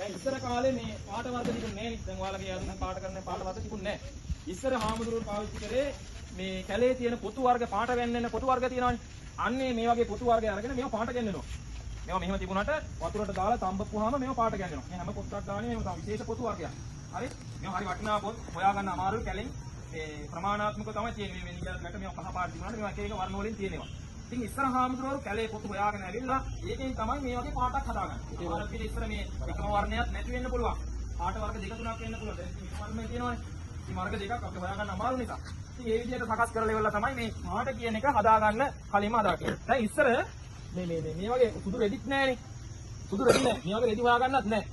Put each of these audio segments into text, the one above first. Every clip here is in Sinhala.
දැන් ඉස්සර කාලේ මේ පාට වර්ග තිබුණේ නැහැ නේ. දැන් ඔයාලගේ අර පාට කරන පාට වර්ග තිබුණේ නැහැ. ඉස්සර හාමුදුරුවෝ පාවිච්චි කරේ මේ කැලේ තියෙන පොතු වර්ග පාට වෙන්න පොතු වර්ග තියෙනවානේ. අන්නේ මේ වගේ පොතු වර්ගය අරගෙන මේවා පාට ගන්නනවා. මේවා මෙහෙම තිබුණාට වතුරට දාලා තඹපුවාම මේවා පාට ගන්නවා. මේ හැම පොත්තක් ගානේ මේවා තමයි විශේෂ පොතු වර්ගයක්. හරි? මේවා හරි වටිනා පොත්. හොයාගන්න අමාරුයි කැලෙන්. මේ ප්‍රමාණාත්මකව තමයි තියෙන්නේ. මේ නිගලකට මේවා පහ පාට තිබුණාට මේවා එක එක වර්ණ වලින් තියෙනවා. ඉතින් ඉස්සර හාමුදුරුවෝ කැලේ පොතු හොයාගෙන ඇවිල්ලා ඒකෙන් තමයි මේ වගේ පාටක් හදාගන්නේ. ඒ වර්ගයේ ඉස්සර මේ එකම වර්ණයක් නැති වෙන්න පුළුවන්. පාට වර්ග දෙක තුනක් වෙන්න පුළුවන්. දැන් මේ වර්ණය තියෙනවානේ. මේ වර්ග දෙකක් අපිට හොයාගන්න අමාරු නිසා. ඉතින් මේ විදිහට සකස් කරලා ඉවරලා තමයි මේ පාට කියන එක හදාගන්න කලින්ම හදාගන්නේ. දැන් ඉස්සර මේ වගේ සුදු රෙදිත් නැහැනේ. සුදු රෙදි නැහැ. මේ වගේ රෙදි හොයාගන්නත් නැහැ.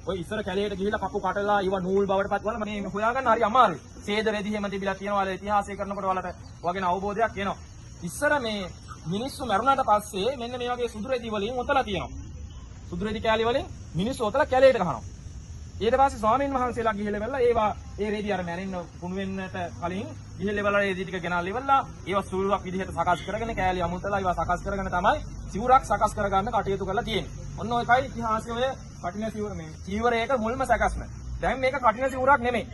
ඔය ඉස්සර කැලේට ගිහිල්ලා කපු කටලා ඊව නූල් බවට පත් කරලා මේ හොයාගන්න හරි අමාරුයි. ඡේද රෙදි හැම තිබිලා තියෙනවා. වල ඉතිහාසය කරනකොට වලට වගේ අවබෝධයක් එනවා. ඉස්සර මේ මිනිස්සු මරුණාට පස්සේ මෙන්න මේ වගේ සුදු රෙදි වලින් ඔතලා තියෙනවා. සුදු රෙදි කෑලි වලින් මිනිස්සු ඔතලා කැලේට ගහනවා. ඊට පස්සේ ස්වාමීන් වහන්සේලා ගිහිල්ලා වෙලා ඒ රෙදි අර මැරෙන්න කුණු වෙන්නට කලින් ගිහිල්ලා වෙලා රෙදි ටික ගෙනල්ලා ඉවරලා ඒවා සූරුවක් විදිහට සකස් කරගෙන කෑලි අමුතලා ඒවා සකස් කරගෙන තමයි සිවුරක් සකස් කරගන්න කටයුතු කරලා තියෙන්නේ. ඔන්න ඔයකයි ඉතිහාසයේ කටින සිවුර මේ චීවරයක මුල්ම සකස්ම. දැන් මේක කටින සිවුරක් නෙමෙයි.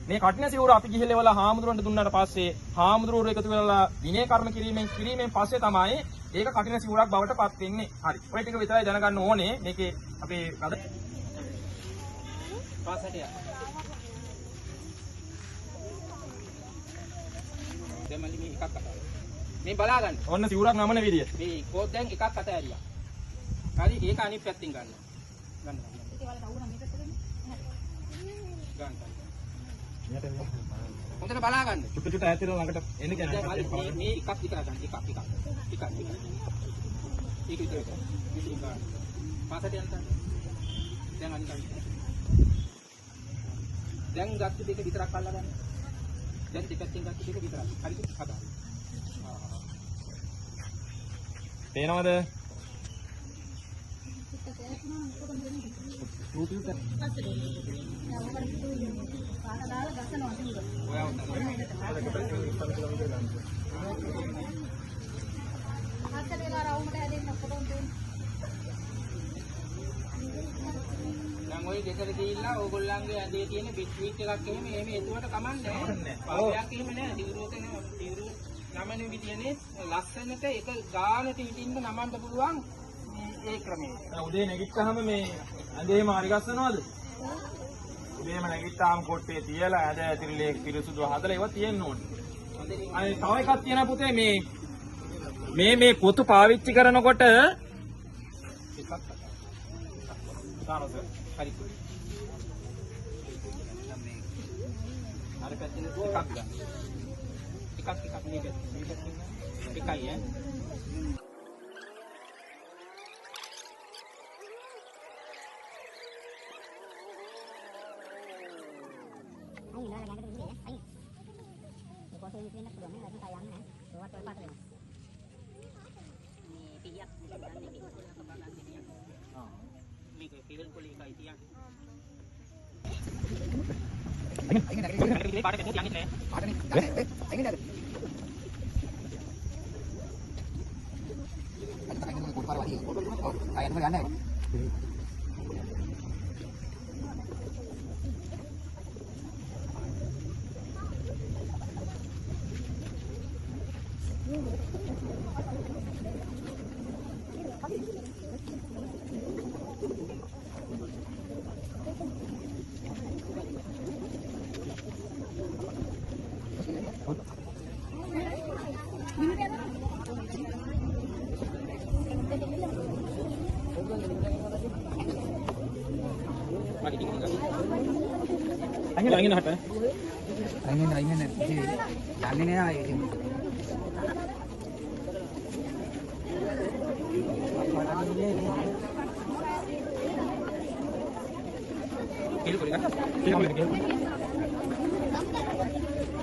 මේ කටින සිවුර අපි ගිහිල්ලා වෙලා හාමුදුරන්ට දුන්නාට පස්සේ හාමුදුරුවෝ එකතු වෙලා විනය කර්ම කිරීමෙන් පස්සේ තමයි ඒක කටින සිවුරක් බවට පත් වෙන්නේ. හරි. ඔය ටික විතරයි දැනගන්න ඕනේ. මේකේ අපේ අද පාසටිය. දැන් මල්ලි මේ එකක් අතාරියා. මේ බලා ගන්න. ඔන්න සිවුරක් නමන විදිය. මේ කෝත් දැන් එකක් අතාරියා. හරි ඒක අනිත් පැත්තෙන් ගන්න. ගන්න. ඒක වල කවුරු නම් මේ පැත්තට ගන්න. හොඳට බලා ගන්න. චුට්ට ඈතට ළඟට එන්න කියන්නේ. මේ එකක් විතර ගන්න. එකක්. ඒක විතර ගන්න. පාසට යන්න. දැන් අනිත් දැන් ගත්ත දෙක විතරක් අල්ලා ගන්න. දැන් දෙපැත්තෙන් ගත්ත දෙක විතරක්. හරිද? හදා. පේනවද? ඔය ගෙදර ගිහිල්ලා ඕගොල්ලන්ගේ ඇඳේ තියෙන බිස්කිට් එකක් එහෙම එතුවට කමන්නේ නැහැ. පාවයක් එහෙම නැහැ. දිවුරුවක නේ දිවුරුව නමන විදියනේ ලස්සනට එක ගානට හිටින්න නමන්න පුළුවන් මේ ක්‍රමය. උදේ නැගිට්ටාම මේ ඇඳේම හරි ගස්සනවද? උදේම නැගිට්ටාම කොට්ටේ තියලා ඇඳ ඇතිරිලේ පිරිසුදු හදලා ඒවා තියෙන්න ඕනේ. අනේ තව එකක් තියෙනවා පුතේ මේ පොතු පාවිච්චි කරනකොට එකක් හරි. අර පැත්තෙන් එකක් ගන්න. එකක් මේ පැත්තෙන් එකයි ඈ. Angin apa? Angin ya ini. Kilo boleh kan? Kilo boleh kan?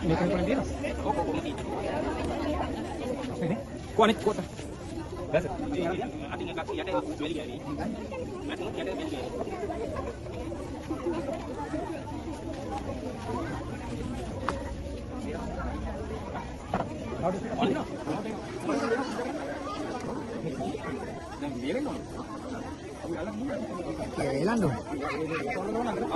Ini kan kurang dia. Ini? Kuat ni kuat. Dah. Ada yang kaki ada beli ni. Ada beli. Elan dong. කොල්ලෝන අතර